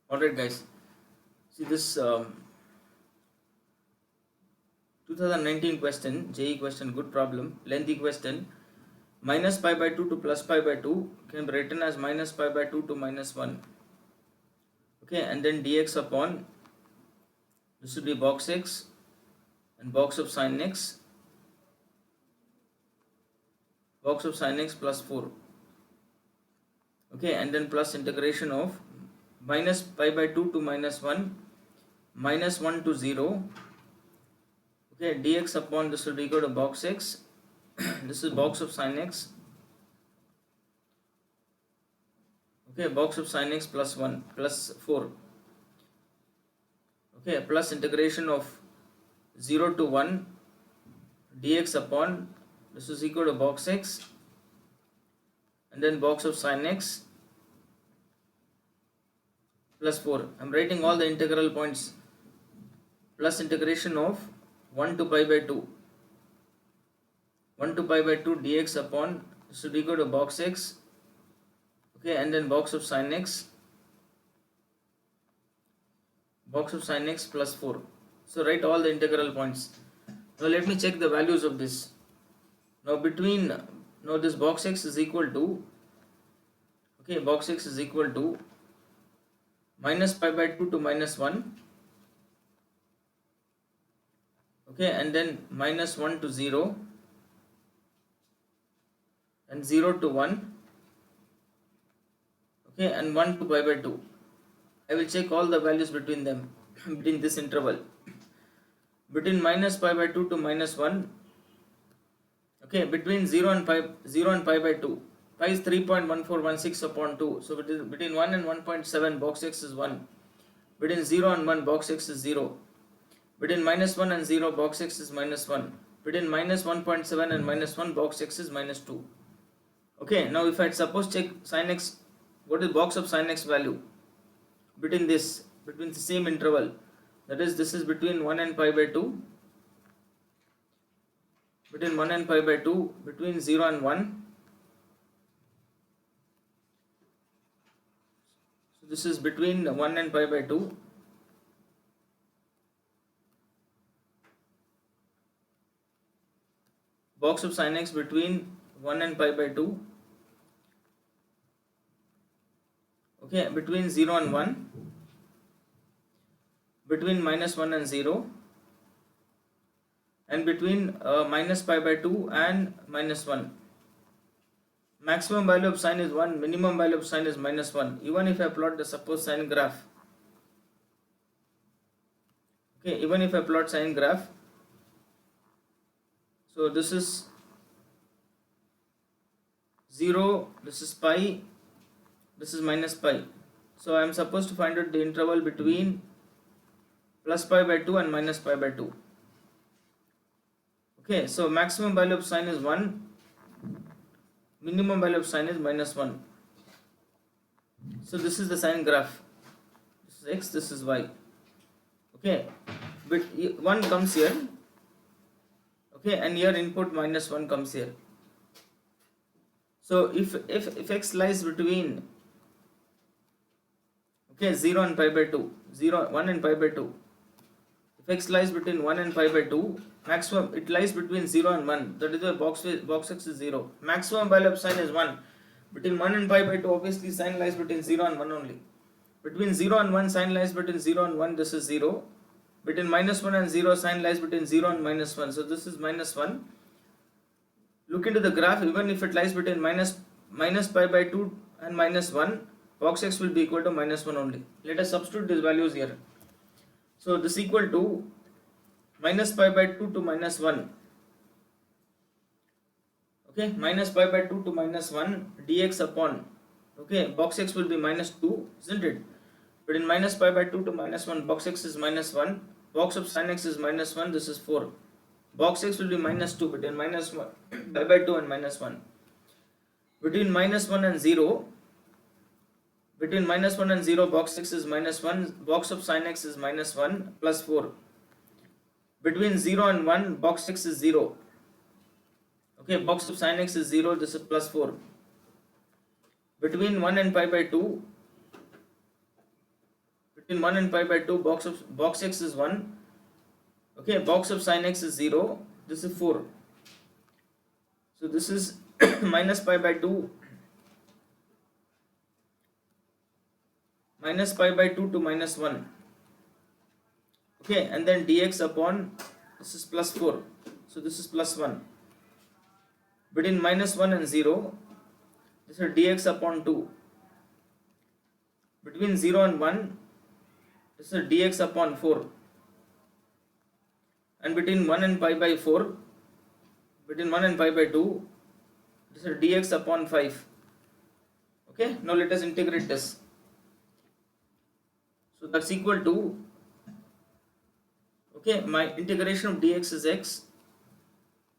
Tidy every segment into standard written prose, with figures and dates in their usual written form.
Alright, guys. See this 2019 question, JE question, good problem, lengthy question. Minus pi by 2 to plus pi by 2 can be written as minus pi by 2 to minus 1. Okay, and then dx upon, this will be box x and box of sin x plus 4. Okay, and then plus integration of minus pi by 2 to minus 1, minus 1 to 0. Okay, dx upon, this will be equal to box x. This is box of sin x. Okay, box of sin x plus 1 plus 4. Okay, plus integration of 0 to 1 dx upon, this is equal to box x and then box of sin x plus 4. I am writing all the integral points. Plus integration of 1 to pi by 2. 1 to pi by 2 dx upon, this should equal to box x. Okay, and then box of sin x plus 4. So write all the integral points. Now let me check the values of this. Now this box x is equal to, okay, box x is equal to minus pi by 2 to minus 1. Okay, and then minus 1 to 0 and 0 to 1. Okay, and 1 to pi by 2. I will check all the values between them, between this interval. Between minus pi by 2 to minus 1. Okay, between 0 and pi by 2. Pi is 3.1416 upon 2. So between 1 and 1.7, box x is 1. Between 0 and 1, box x is 0. Between minus 1 and 0, box x is minus 1. Between minus 1.7 and minus 1, box x is minus 2. Okay, now if I suppose check sin x, what is box of sin x value? Between the same interval, that is, this is between 1 and pi by 2. Between 1 and pi by 2, between 0 and 1. So this is between 1 and pi by 2. Box of sin x between 1 and pi by 2. Okay, between 0 and 1. Between minus 1 and 0. And between minus pi by 2 and minus 1. Maximum value of sine is 1, minimum value of sine is minus 1. Even if I plot the suppose sine graph. Okay, even if I plot sine graph. So this is 0, this is pi, this is minus pi. So I am supposed to find out the interval between plus pi by 2 and minus pi by 2. Okay, so maximum value of sine is 1, minimum value of sine is minus 1. So this is the sine graph. This is x, this is y. Okay, but 1 comes here. Okay, and here input minus 1 comes here. So if x lies between, okay, 0 and pi by 2, 1 and pi by 2. If x lies between 1 and pi by 2, maximum, it lies between 0 and 1. That is why box x is 0. Maximum value of sine is 1. Between 1 and pi by 2, obviously sine lies between 0 and 1 only. Between 0 and 1, sine lies between 0 and 1, this is 0. Between minus 1 and 0, sine lies between 0 and minus 1. So this is minus 1. Look into the graph, even if it lies between minus pi by 2 and minus 1, box x will be equal to minus 1 only. Let us substitute these values here. So this equal to minus pi by 2 to minus 1. Okay, minus pi by 2 to minus 1 dx upon, okay, box x will be minus 2, isn't it? Between minus pi by 2 to minus 1, box x is minus 1. Box of sin x is minus 1, this is 4. Box x will be minus 2 between minus 1, pi by 2 and minus 1. Between minus 1 and 0, between minus 1 and 0, box x is minus 1, box of sin x is minus 1 plus 4. Between 0 and 1, box x is 0. Okay, box of sin x is 0, this is plus 4. Between 1 and pi by 2, between 1 and pi by 2, box x is 1. Okay, box of sin x is 0. This is 4. So this is minus pi by 2, minus pi by 2 to minus 1. Okay, and then dx upon, this is plus 4. So this is plus 1. Between minus 1 and 0, this is dx upon 2. Between 0 and 1, this is dx upon 4. And between 1 and pi by 4, between 1 and pi by 2, this is dx upon 5. Okay, now let us integrate this. So that's equal to, okay, my integration of dx is x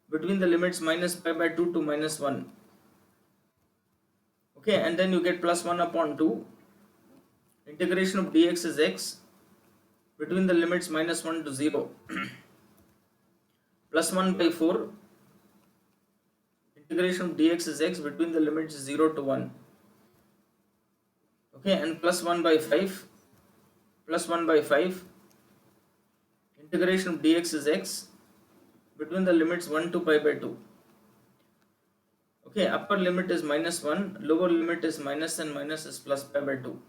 between the limits minus pi by 2 to minus 1. Okay, and then you get plus 1 upon 2. Integration of dx is x between the limits minus 1 to 0. Plus 1 by 4. Integration of dx is x between the limits 0 to 1. Okay, and plus 1 by 5. Plus 1 by 5. Integration of dx is x between the limits 1 to pi by 2. Okay, upper limit is minus 1, lower limit is minus, and minus is plus pi by 2.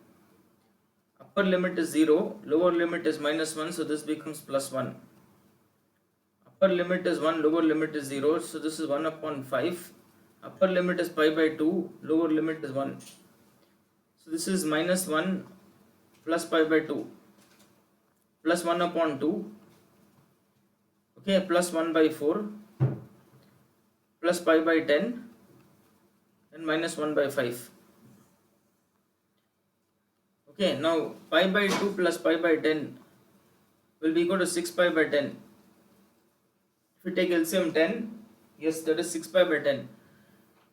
Upper limit is 0, lower limit is minus 1, so this becomes plus 1. Upper limit is 1, lower limit is 0, so this is 1 upon 5. Upper limit is pi by 2, lower limit is 1. So this is minus 1 plus pi by 2. Plus 1 upon 2. Okay, plus 1 by 4. Plus pi by 10. And minus 1 by 5. Okay, now pi by 2 plus pi by 10 will be equal to 6 pi by 10. If we take LCM 10, yes, that is 6 pi by 10.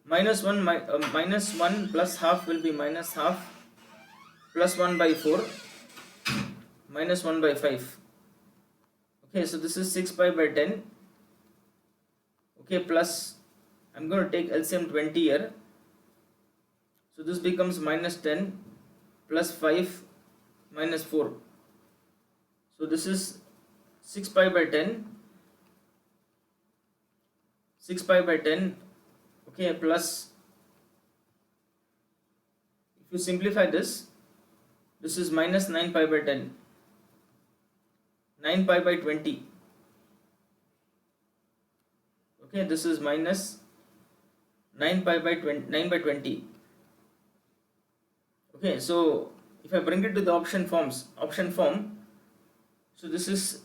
Minus 1 plus half will be minus half, plus 1 by 4, minus 1 by 5. Okay, so this is 6 pi by 10. Okay, plus, I'm going to take LCM 20 here. So this becomes minus 10 plus 5 minus 4. So this is 6 pi by 10. 6 pi by 10. Okay, plus, if you simplify this, this is minus 9 pi by 10. 9 pi by 20. Okay, this is minus 9 pi by 20, 9 by 20. Okay, so if I bring it to the option form, so this is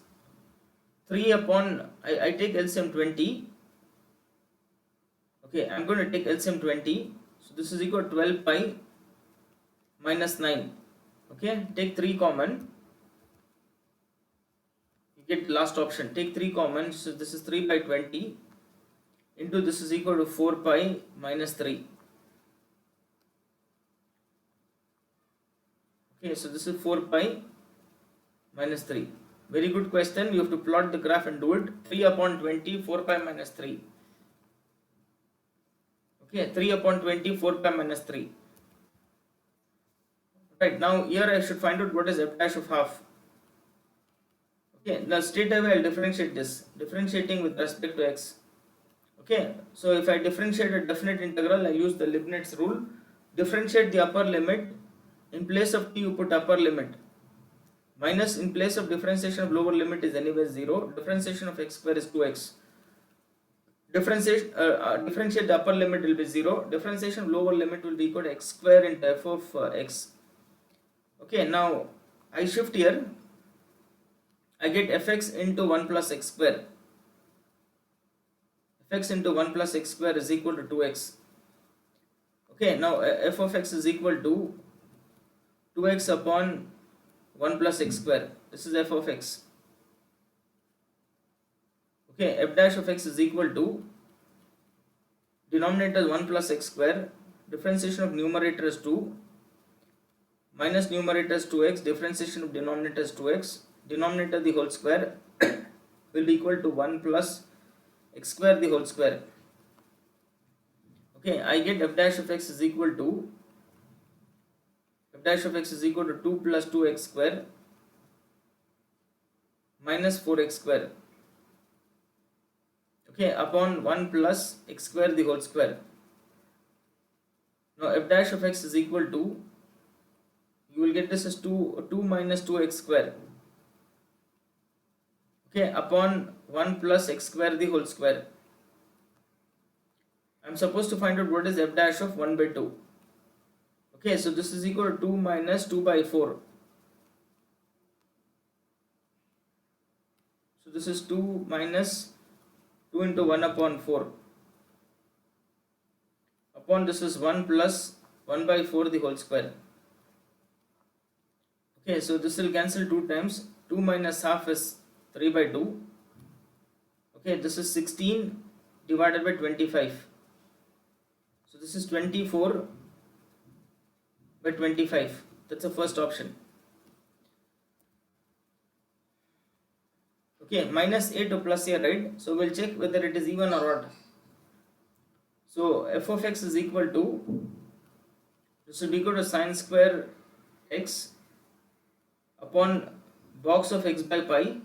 3 upon, I take LCM 20. Okay, I'm going to take LCM 20. So this is equal to 12 pi minus 9. Okay, take 3 common. You get the last option. Take 3 common. So this is 3 by 20 into this is equal to 4 pi minus 3. Okay, so this is 4 pi minus 3. Very good question. You have to plot the graph and do it. 3 upon 20, 4 pi minus 3. Okay, 3 upon 20, 4 pi minus 3. Right, now here I should find out what is f dash of half. Okay, now straight away I'll differentiate this. Differentiating with respect to x. Okay, so if I differentiate a definite integral, I use the Leibniz rule. Differentiate the upper limit. In place of t, you put upper limit. Minus, in place of differentiation of lower limit is anyway 0. Differentiation of x square is 2x. Differentiate the upper limit will be 0. Differentiation of lower limit will be equal to x square into f of x. Okay, now I shift here. I get fx into 1 plus x square. Fx into 1 plus x square is equal to 2x. Okay, now f of x is equal to 2x upon 1 plus x square. This is f of x. Okay, f dash of x is equal to denominator 1 plus x square. Differentiation of numerator is 2. Minus numerator is 2x. Differentiation of denominator is 2x. Denominator the whole square will be equal to 1 plus x square the whole square. Okay, I get f dash of x is equal to f dash of x is equal to 2 plus 2x square minus 4x square, okay, upon 1 plus x square the whole square. Now f dash of x is equal to, you will get this as 2 minus 2x square, okay, upon 1 plus x square the whole square. I am supposed to find out what is f dash of 1 by 2. Okay, so this is equal to 2 minus 2 by 4. So this is 2 minus 2 into 1 upon 4. Upon this is 1 plus 1 by 4 the whole square. Okay, so this will cancel 2 times. 2 minus half is 3 by 2. Okay, this is 16 divided by 25. So this is 24 by 25. That's the first option. Okay, minus a to plus a, right? So we'll check whether it is even or odd. So f of x is equal to, this will be equal to sine square x upon box of x by pi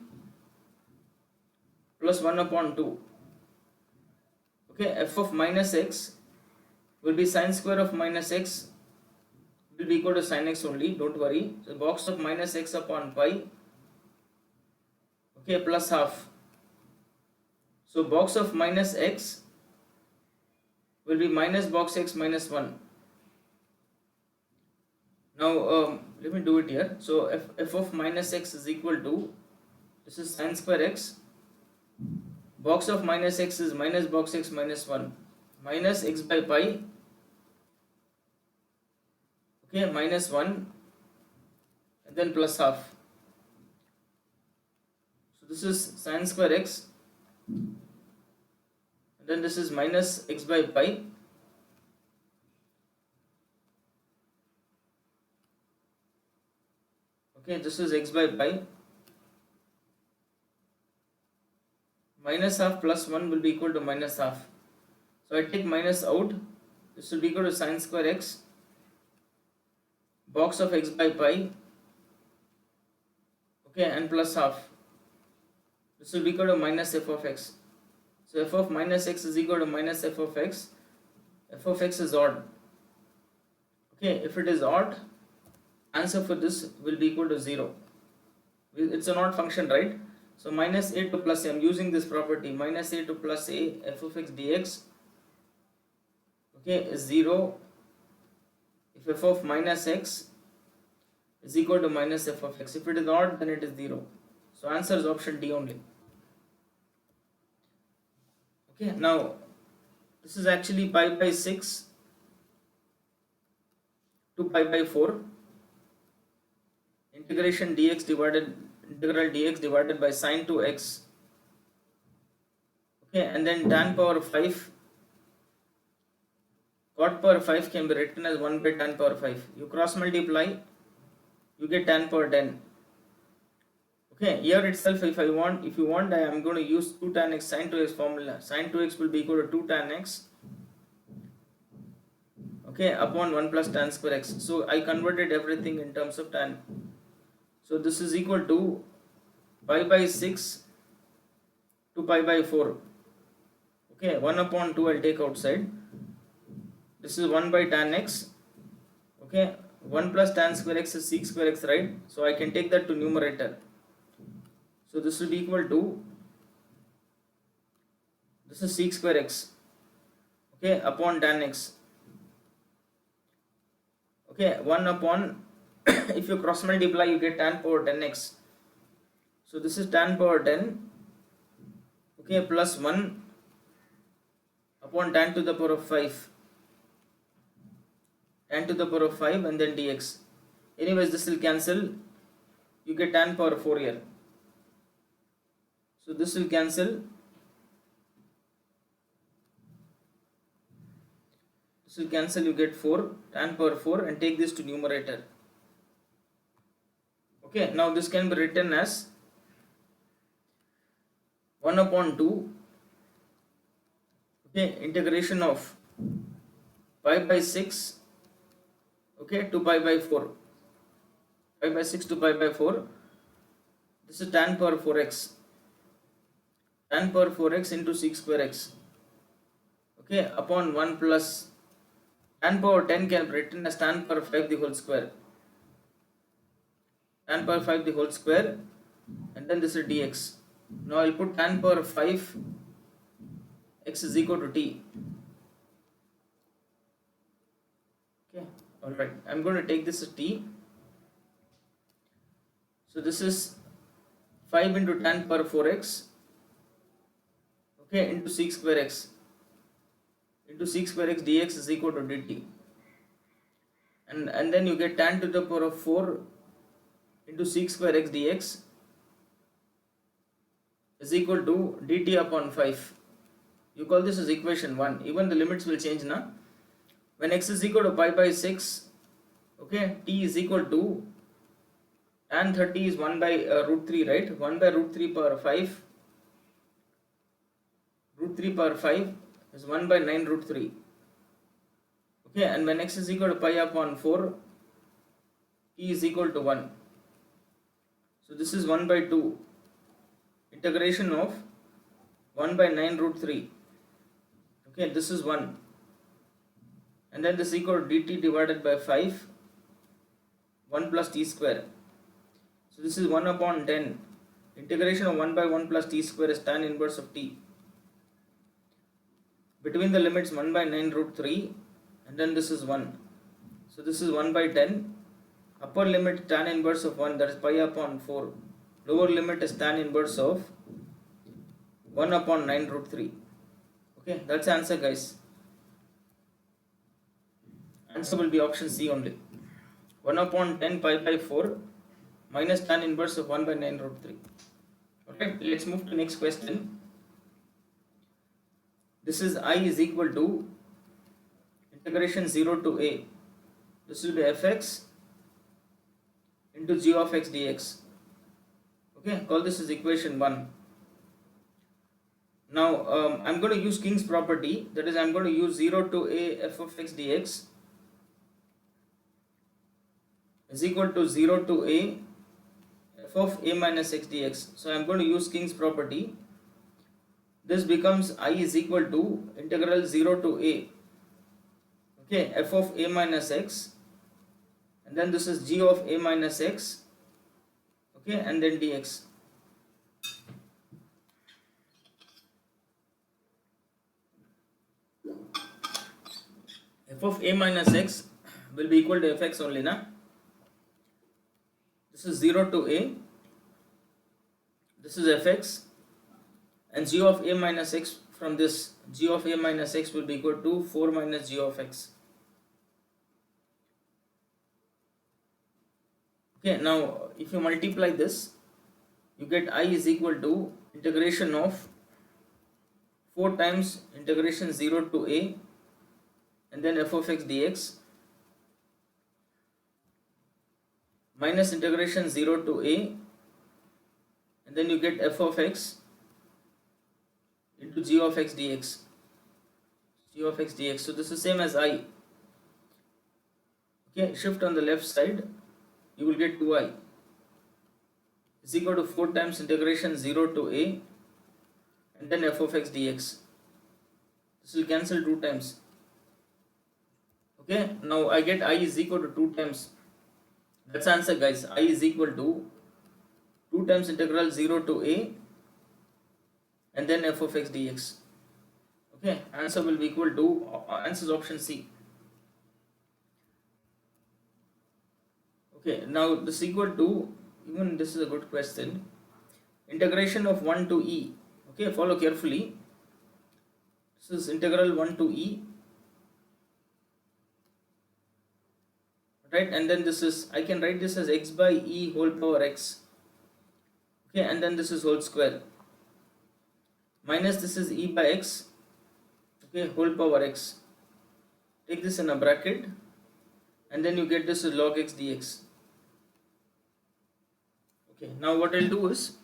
plus 1 upon 2. Okay, f of minus x will be sine square of minus x will be equal to sin x only, don't worry. So box of minus x upon pi, okay, plus half. So box of minus x will be minus box x minus 1. Now let me do it here. So f of minus x is equal to, this is sin square x, box of minus x is minus box x minus 1, minus x by pi, okay, minus 1, and then plus half. So this is sin square x, and then this is minus x by pi, okay, this is x by pi, minus half plus 1 will be equal to minus half. So I take minus out, this will be equal to sin square x, box of x by pi, okay, and plus half. This will be equal to minus f of x. So f of minus x is equal to minus f of x. F of x is odd. Okay, if it is odd, answer for this will be equal to 0. It's an odd function, right? So minus a to plus a, I'm using this property, minus a to plus a, f of x dx, okay, is 0 if f of minus x is equal to minus f of x. If it is odd, then it is 0. So answer is option D only. Okay, now this is actually pi by 6 to pi by 4, integral dx divided by sine 2x, okay, and then tan power 5, cot power 5 can be written as 1 by tan power 5. You cross multiply, you get tan power 10. Okay, here itself if you want, I am going to use 2 tan x sin 2x formula. Sin 2x will be equal to 2 tan x, okay, upon 1 plus tan square x. So I converted everything in terms of tan. So this is equal to pi by 6 to pi by 4. Okay, 1 upon 2 I'll take outside. This is 1 by tan x. Okay, 1 plus tan square x is sec square x, right? So I can take that to numerator. So this will be equal to, this is sec square x, okay, upon tan x. Okay, 1 upon, if you cross multiply, you get tan power 10x. So this is tan power 10, okay, plus 1 upon tan to the power of 5. Tan to the power of 5 and then dx. Anyways, this will cancel. You get tan power 4 here. So this will cancel. This will cancel. You get 4 tan power 4 and take this to numerator. Okay, now this can be written as 1 upon 2, okay, integration of pi by 6, okay, to pi by 4. pi by 6 to pi by 4. This is tan power 4x. Tan power 4x into sec square x. Okay, upon 1 plus tan power 10 can be written as tan power 5 the whole square. Tan power 5 the whole square, and then this is dx. Now I'll put tan power 5 x is equal to t. Okay, alright. I'm going to take this as t. So this is 5 into tan power 4x, okay, into sec square x. Into sec square x dx is equal to dt. And then you get tan to the power of 4 into sec square x dx is equal to dt upon 5. You call this as equation 1. Even the limits will change now. When x is equal to pi by 6, okay, t is equal to tan 30 is 1 by root 3, right? 1 by root 3 power 5. Root 3 power 5 is 1 by 9 root 3. Okay, and when x is equal to pi upon 4, t is equal to 1. So this is 1 by 2. Integration of 1 by 9 root 3. Okay, this is 1. And then this is equal to dt divided by 5. 1 plus t square. So this is 1 upon 10. Integration of 1 by 1 plus t square is tan inverse of t. Between the limits 1 by 9 root 3, and then this is 1. So this is 1 by 10. Upper limit tan inverse of 1, that is pi upon 4. Lower limit is tan inverse of 1 upon 9 root 3. Okay, that's the answer, guys. Answer will be option C only. 1 upon 10 pi by 4 minus tan inverse of 1 by 9 root 3. Okay, let's move to next question. This is I is equal to integration 0 to a. This will be fx into g of x dx. Okay, call this as equation 1. Now I'm going to use King's property, that is I'm going to use 0 to a f of x dx is equal to 0 to a f of a minus x dx. So I'm going to use King's property. This becomes I is equal to integral 0 to a, okay, f of a minus x, and then this is g of a minus x, okay, and then dx. F of a minus x will be equal to fx only, na? This is 0 to a, this is fx, and g of a minus x, from this g of a minus x will be equal to 4 minus g of x. Okay, now if you multiply this, you get I is equal to integration of 4 times integration 0 to a and then f of x dx minus integration 0 to a, and then you get f of x into g of x dx. G of x dx. So this is same as I. Okay, shift on the left side, you will get 2i is equal to 4 times integration 0 to a and then f of x dx. This will cancel 2 times. Okay, now I get I is equal to 2 times. That's the answer, guys. I is equal to 2 times integral 0 to a and then f of x dx. Okay, answer will be equal to, answer is option C. Okay, now this is equal to, even this is a good question, integration of 1 to e. Okay, follow carefully. This is integral 1 to e, right, and then this is, I can write this as x by e whole power x. Okay, and then this is whole square minus this is e by x, okay, whole power x. Take this in a bracket, and then you get this as log x dx. Okay, now what I'll do is,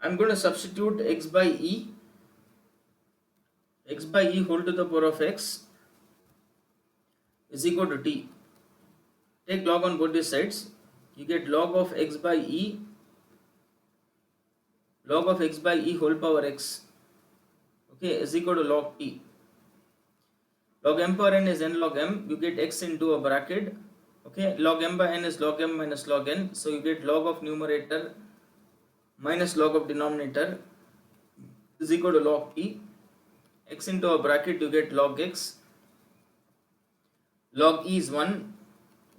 I'm going to substitute x by e whole to the power of x is equal to t. take log on both these sides. You get log of x by e, log of x by e whole power x, okay, is equal to log t. Log m power n is n log m. You get x into a bracket. Okay, log m by n is log m minus log n. So you get log of numerator minus log of denominator is equal to log t. X into a bracket, you get log x. Log e is 1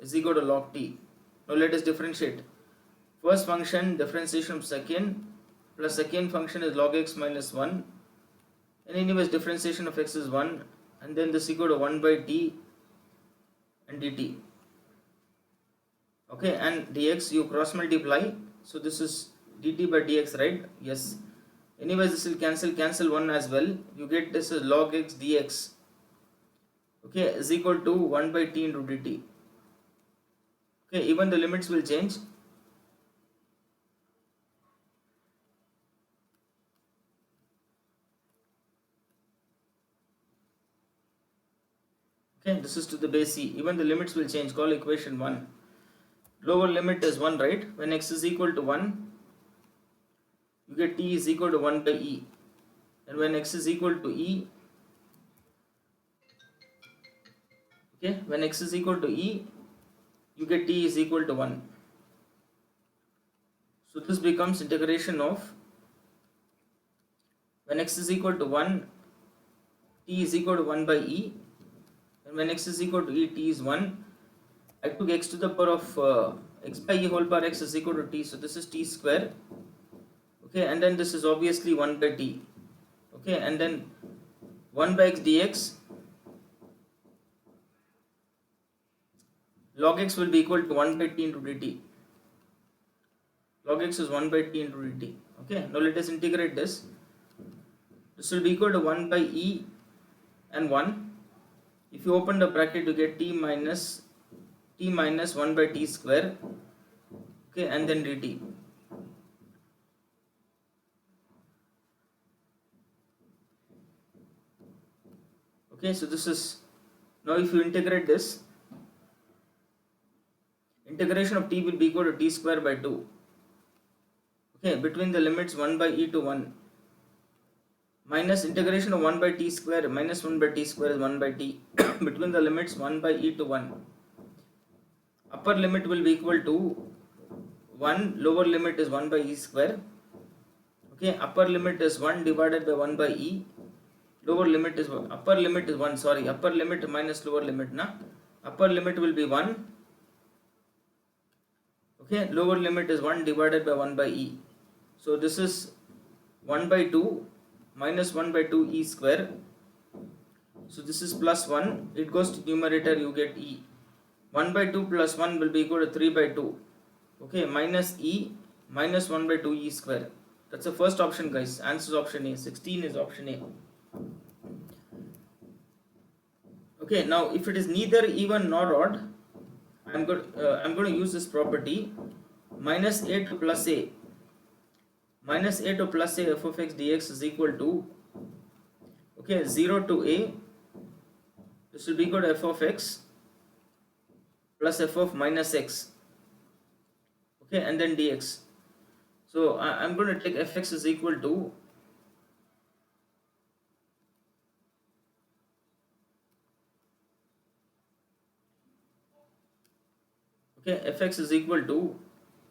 is equal to log t. Now let us differentiate. First function differentiation of second plus second function is log x minus 1. And anyways differentiation of x is 1, and then this equal to 1 by t and dt. Okay, and dx you cross multiply, so this is dt by dx, right? Yes. Anyways this will cancel 1 as well. You get this is log x dx, okay, is equal to 1 by t into dt. Okay, even the limits will change. Okay, this is to the base c. Even the limits will change. Call equation 1. Lower limit is 1, right? When x is equal to 1, you get t is equal to 1 by e. And when x is equal to e, okay, when x is equal to e, you get t is equal to 1. So this becomes integration of, when x is equal to 1, t is equal to 1 by e. And when x is equal to e, t is 1. I took x to the power of x by e whole power x is equal to t. So this is t square. Okay, and then this is obviously 1 by t. Okay, and then 1 by x dx, log x will be equal to 1 by t into dt. Log x is 1 by t into dt. Okay, now let us integrate this. This will be equal to 1 by e and 1. If you open the bracket, you get t minus 1 by t square. Okay, and then dt. Okay, so this is, now if you integrate this, integration of t will be equal to t square by 2. Okay, between the limits 1 by e to 1, minus integration of 1 by t square minus 1 by t square is 1 by t. Between the limits 1 by e to 1, upper limit will be equal to 1, lower limit is 1 by e square. Okay, upper limit is 1 divided by 1 by e. Lower limit is upper limit is 1, sorry, upper limit minus lower limit na. Upper limit will be 1. Okay, lower limit is 1 divided by 1 by e. So this is 1 by 2 minus 1 by 2 e square. So this is plus 1. It goes to numerator, you get e. 1 by 2 plus 1 will be equal to 3 by 2. Okay, minus e minus 1 by 2 e square. That's the first option, guys. Answer is option A. 16 is option A. Okay, now if it is neither even nor odd, I'm going to use this property, minus a to plus a. Minus a to plus a f of x dx is equal to, okay, 0 to a. This will be equal to f of x plus f of minus x. Okay, and then dx. So I'm going to take fx is equal to, okay, fx is equal to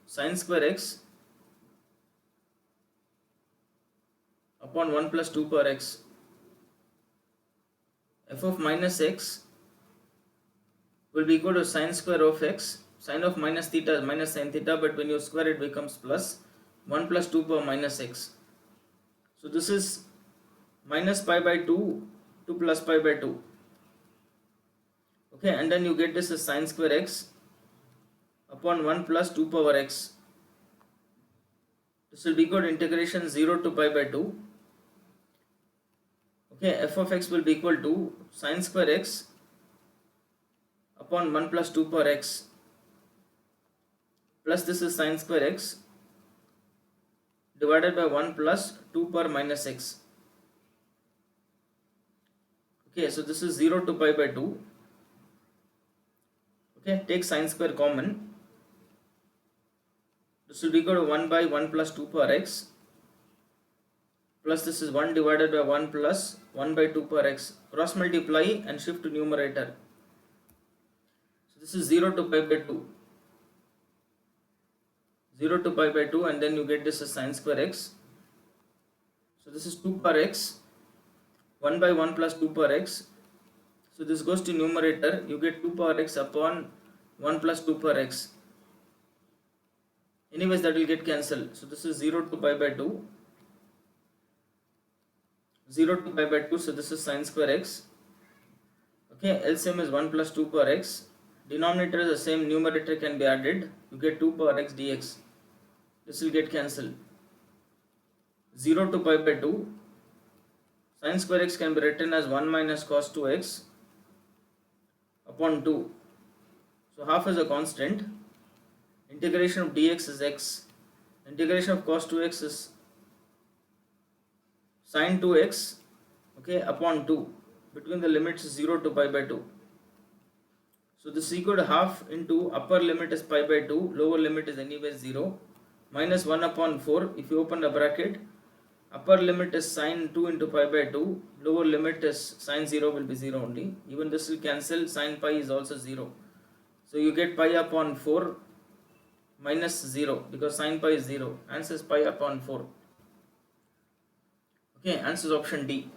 sine square x upon 1 plus 2 power x. F of minus x will be equal to sine square of x. Sine of minus theta is minus sine theta, but when you square it becomes plus 1 plus 2 power minus x. So this is minus pi by 2 to plus pi by 2. Okay, and then you get this as sine square x upon 1 plus 2 power x. This will be equal to integration 0 to pi by 2. Okay, f of x will be equal to sine square x upon 1 plus 2 power x, plus this is sine square x divided by 1 plus 2 power minus x. Okay, so this is 0 to pi by 2. Okay, take sine square common. This will be equal to 1 by 1 plus 2 power x, plus this is 1 divided by 1 plus 1 by 2 power x. Cross multiply and shift to numerator. So this is 0 to pi by 2. 0 to pi by 2, and then you get this as sine square x. So this is 2 power x, 1 by 1 plus 2 power x. So this goes to numerator, you get 2 power x upon 1 plus 2 power x. Anyways, that will get cancelled. So this is 0 to pi by 2. 0 to pi by 2, so this is sine square x. Okay, LCM is 1 plus 2 power x. Denominator is the same, numerator can be added. You get 2 power x dx. This will get cancelled. 0 to pi by 2. Sine square x can be written as 1 minus cos 2x upon 2. So half is a constant. Integration of dx is x. Integration of cos 2x is sine 2x, okay, upon 2. Between the limits 0 to pi by 2. So this is equal to half into upper limit is pi by 2, lower limit is anyway 0, minus 1 upon 4. If you open the bracket, upper limit is sine 2 into pi by 2, lower limit is sine 0 will be 0 only. Even this will cancel, sine pi is also 0. So you get pi upon 4 minus 0 because sine pi is 0. Answer is pi upon 4. Okay, answer is option D.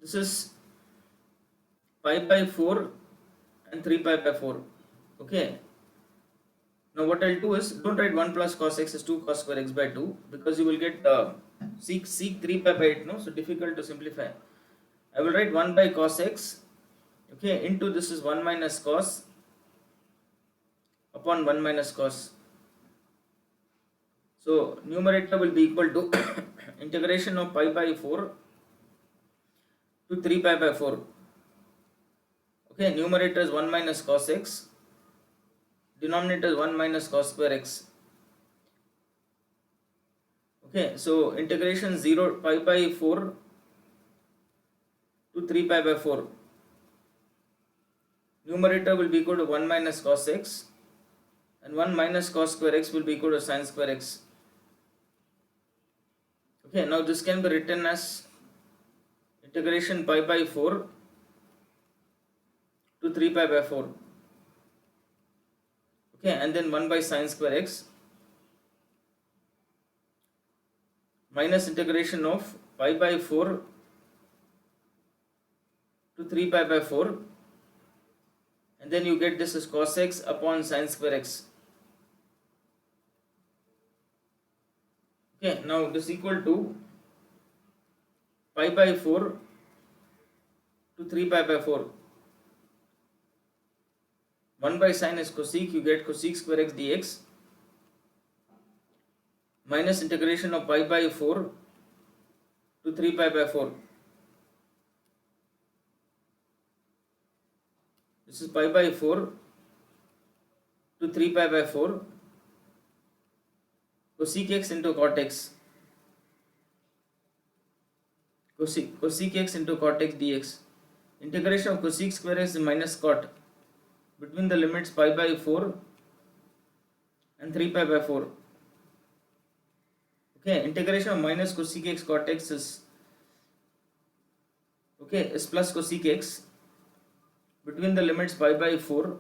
This is pi by 4 and 3 pi by 4. Okay. Now what I'll do is, don't write 1 plus cos x is 2 cos square x by 2 because you will get seek 3 pi by 8, no? So difficult to simplify. I will write 1 by cos x, okay, into this is 1 minus cos upon 1 minus cos. So numerator will be equal to integration of pi by 4 to 3 pi by 4. Okay, numerator is 1 minus cos x. Denominator is 1 minus cos square x. Okay, so integration 0 pi by 4 to 3 pi by 4. Numerator will be equal to 1 minus cos x, and 1 minus cos square x will be equal to sin square x. Okay, now this can be written as integration pi by 4 to 3 pi by 4. Okay, and then 1 by sin square x minus integration of pi by 4 to 3 pi by 4, and then you get this as cos x upon sin square x. Okay, now this is equal to pi by 4 to 3 pi by 4. 1 by sin is cosec, you get cosec square x dx minus integration of pi by 4 to 3 pi by 4. This is pi by 4 to 3 pi by 4 cosec x into cot x. Cosec x into cot x dx. Integration of cosec square x is minus cot between the limits pi by 4 and 3 pi by 4. Okay, integration of minus cosec x cot x is, okay, is plus cosec x between the limits pi by 4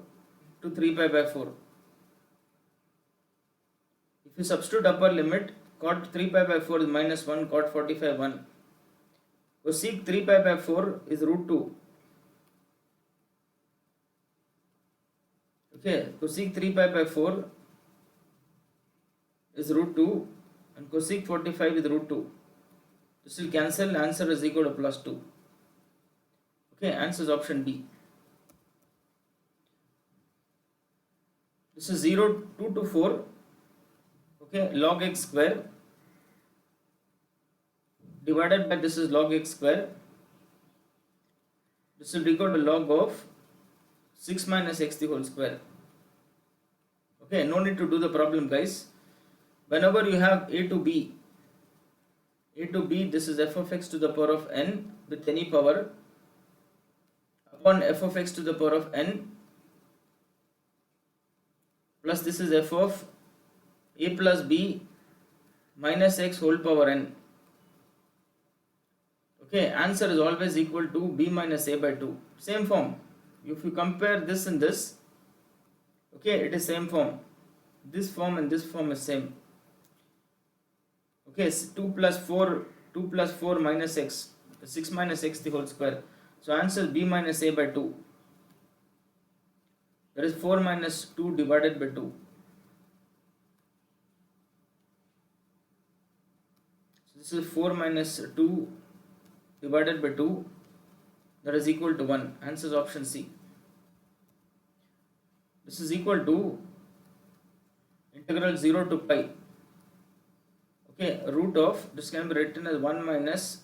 to 3 pi by 4. If you substitute upper limit, cot 3 pi by 4 is minus 1, cot 45 1. Cosec 3 pi by 4 is root 2. Okay, cosec 3 pi by 4 is root 2 and cosec 45 is root 2. This will cancel, answer is equal to plus 2. Okay, answer is option D. This is 0, 2 to 4. Okay, log x square divided by this is log x square. This will be equal to log of 6 minus x the whole square. Okay, no need to do the problem, guys. Whenever you have a to b, this is f of x to the power of n with any power upon f of x to the power of n plus this is f of a plus b minus x whole power n. Okay, answer is always equal to b minus a by 2. Same form. If you compare this and this, okay, it is same form. This form and this form is same. Okay, 2 plus 4 minus x, 6 minus x the whole square. So answer b minus a by 2. That is 4 minus 2 divided by 2. So this is 4 minus 2 divided by 2, that is equal to 1. Answer is option C. This is equal to integral 0 to pi. Okay, root of, this can be written as 1 minus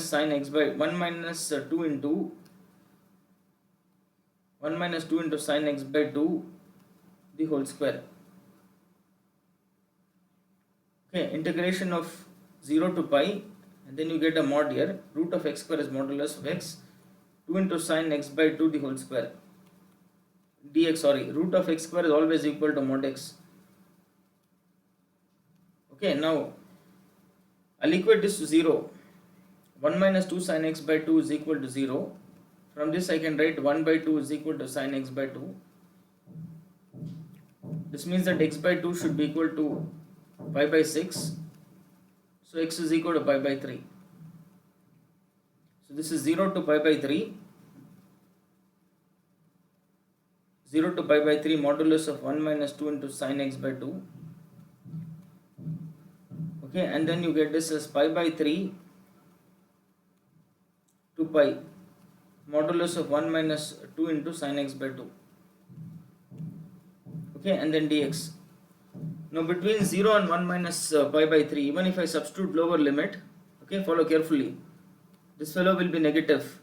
sine x by 1 minus 2 into sine x by 2 the whole square. Okay, integration of 0 to pi, and then you get a mod here. Root of x square is modulus of x, 2 into sine x by 2 the whole square. Dx, sorry, root of x square is always equal to mod x. Okay, now I'll equate this to 0. 1 minus 2 sine x by 2 is equal to 0. From this I can write 1 by 2 is equal to sine x by 2. This means that x by 2 should be equal to pi by 6. So x is equal to pi by 3. So this is 0 to pi by 3. 0 to pi by 3 modulus of 1 minus 2 into sine x by 2. Okay, and then you get this as pi by 3 to pi modulus of 1 minus 2 into sine x by 2. Okay, and then dx. Now between 0 and 1 minus pi by 3, even if I substitute lower limit, okay, follow carefully, this fellow will be negative.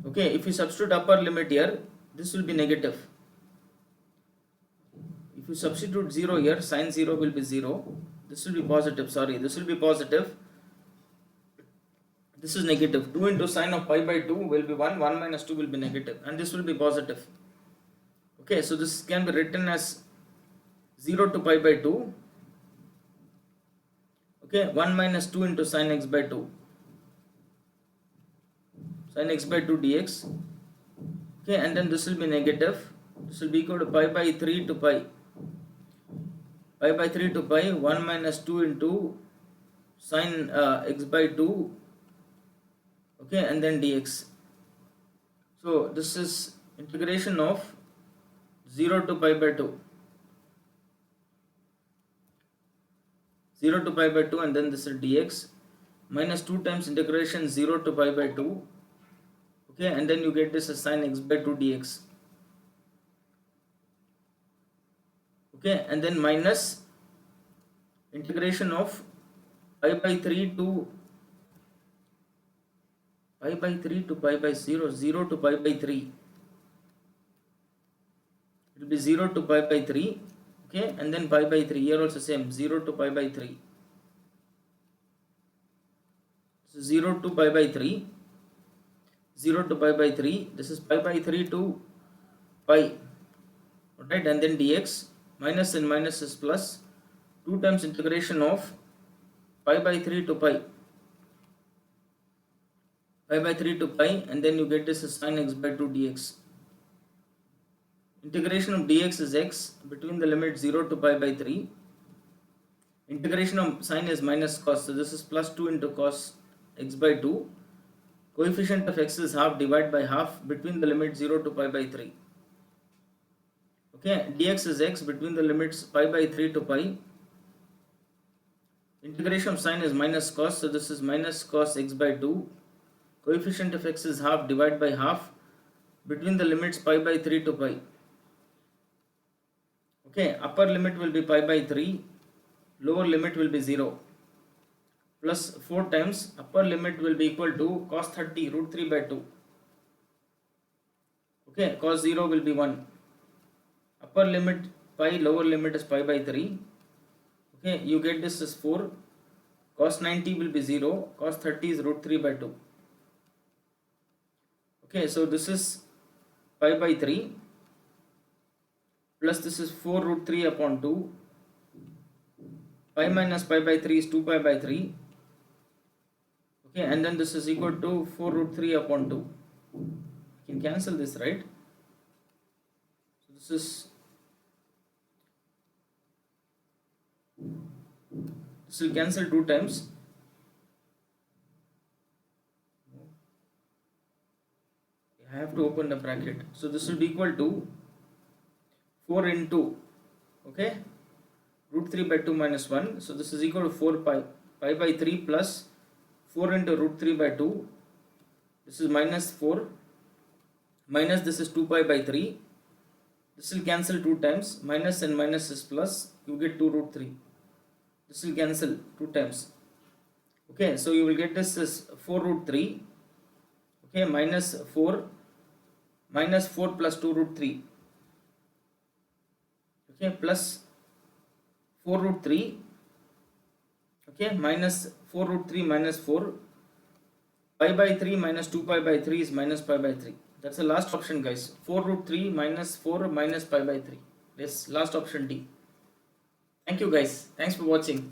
Okay, if you substitute upper limit here, this will be negative. If you substitute 0 here, sine 0 will be 0. This will be positive, sorry, this will be positive. This is negative. 2 into sine of pi by 2 will be 1, 1 minus 2 will be negative, and this will be positive. Okay, so this can be written as 0 to pi by 2. Okay, 1 minus 2 into sine x by 2. Sine x by 2 dx. Okay, and then this will be negative. This will be equal to pi by 3 to pi. Pi by 3 to pi, 1 minus 2 into sine x by 2. Okay, and then dx. So this is integration of 0 to pi by 2. 0 to pi by 2, and then this is dx minus 2 times integration 0 to pi by 2. Okay, and then you get this as sine x by 2 dx. Okay, and then minus integration of pi by 3 to pi by 0, 0 to pi by 3. It will be 0 to pi by 3. Okay, and then pi by 3. Here also same, 0 to pi by 3. So 0 to pi by 3. 0 to pi by 3. This is pi by 3 to pi. Alright, and then dx. Minus and minus is plus. 2 times integration of pi by 3 to pi. Pi by 3 to pi, and then you get this as sine x by 2 dx. Integration of dx is x between the limit 0 to pi by 3. Integration of sine is minus cos, so this is plus 2 into cos x by 2. Coefficient of x is half, divide by half between the limit 0 to pi by 3. Okay, dx is x between the limits pi by 3 to pi. Integration of sine is minus cos, so this is minus cos x by 2. Coefficient of x is half, divide by half between the limits pi by 3 to pi. Okay, upper limit will be pi by 3, lower limit will be 0. Plus 4 times upper limit will be equal to cos 30 root 3 by 2. Okay, cos 0 will be 1. Upper limit pi, lower limit is pi by 3. Okay, you get this as 4. cos 90 will be 0, cos 30 is root 3 by 2. Okay, so this is pi by 3 plus this is 4 root 3 upon 2. Pi minus pi by 3 is 2 pi by 3. Okay, and then this is equal to 4 root 3 upon 2. You can cancel this, right? So this will cancel 2 times. I have to open the bracket. So this will be equal to 4 into, okay, root 3 by 2 minus 1. So this is equal to 4 pi by 3 plus 4 into root 3 by 2. This is minus 4 minus this is 2 pi by 3. This will cancel 2 times. Minus and minus is plus. You get 2 root 3. This will cancel 2 times. Okay, so you will get this as 4 root 3. Okay, minus 4 plus 2 root 3. Okay, plus 4 root 3. Okay, minus 4 root 3 minus 4. Pi by 3 minus 2 pi by 3 is minus pi by 3. That's the last option, guys. 4 root 3 minus 4 minus pi by 3. This last option D. Thank you, guys. Thanks for watching.